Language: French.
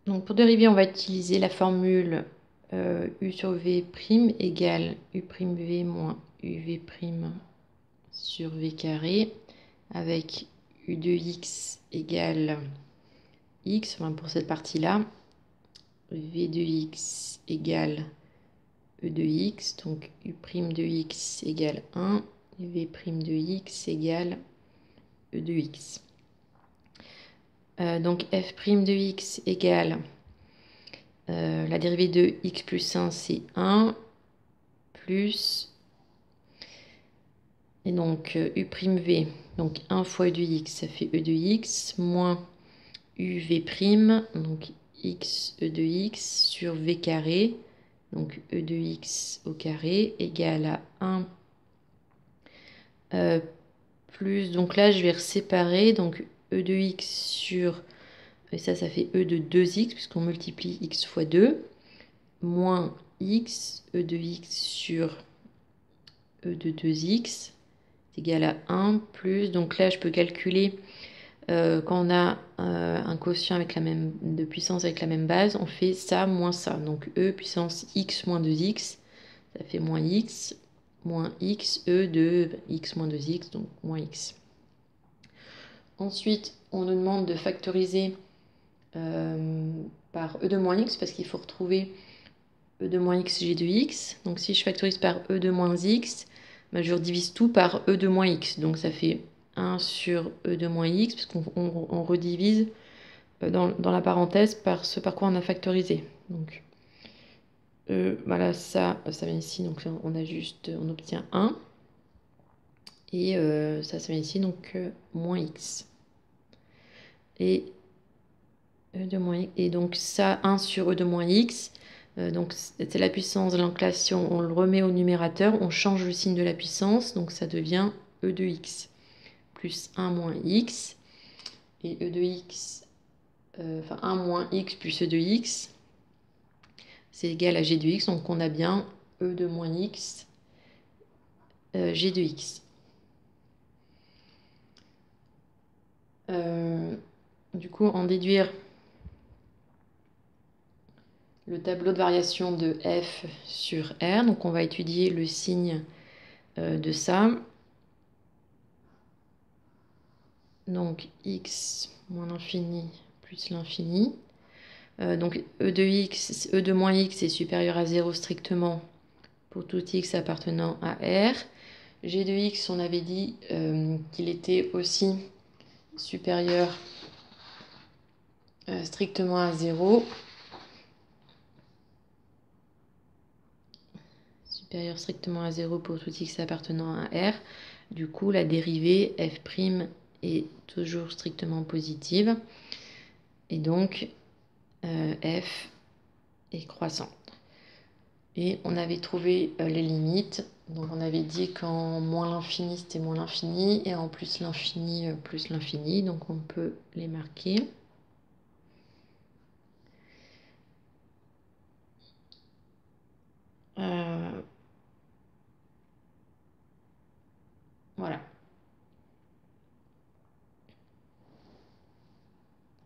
Donc pour dériver, on va utiliser la formule u sur v' égale u'v moins uv' sur v carré, avec u de x égale x, enfin pour cette partie-là, v de x égale e de x, donc u' de x égale 1, et v' de x égale e de x. Donc f' de x égale la dérivée de x plus 1, c'est 1, plus, et donc u'v, donc 1 fois e de x, ça fait e de x, moins uv', donc x e de x sur v carré, donc e de x au carré, égale à 1 plus, donc là je vais séparer, donc e de x sur, et ça fait e de 2x, puisqu'on multiplie x fois 2, moins x, e de x sur e de 2x, c'est égal à 1, plus, donc là je peux calculer, quand on a un quotient avec la même, de puissance avec la même base, on fait ça moins ça, donc e puissance x moins 2x, ça fait moins x e de x moins 2x, donc moins x. Ensuite, on nous demande de factoriser par e de moins x, parce qu'il faut retrouver e de moins x g de x. Donc si je factorise par e de moins x, ben, je redivise tout par e de moins x. Donc ça fait 1 sur e de moins x, parce qu'on redivise dans la parenthèse par ce par quoi on a factorisé. Donc voilà, ça vient ici, donc on obtient 1. Et ça vient ici, donc moins x. Et e de moins x, et donc ça, 1 sur e de moins x, donc c'est la puissance de l'inclation, on le remet au numérateur, on change le signe de la puissance, donc ça devient e de x, plus 1 moins x, et e de x, enfin 1 moins x plus e de x, c'est égal à g de x, donc on a bien e de moins x, g de x. Du coup, en déduire le tableau de variation de f sur R. Donc on va étudier le signe de ça. Donc x moins l'infini plus l'infini. Donc e de moins x est supérieur à 0 strictement pour tout x appartenant à R. G de x, on avait dit qu'il était aussi supérieur strictement à 0. Supérieur strictement à 0 pour tout x appartenant à R. Du coup, la dérivée f' est toujours strictement positive. Et donc, f est croissant. Et on avait trouvé les limites. Donc, on avait dit qu'en moins l'infini, c'était moins l'infini. Et en plus l'infini, plus l'infini. Donc, on peut les marquer.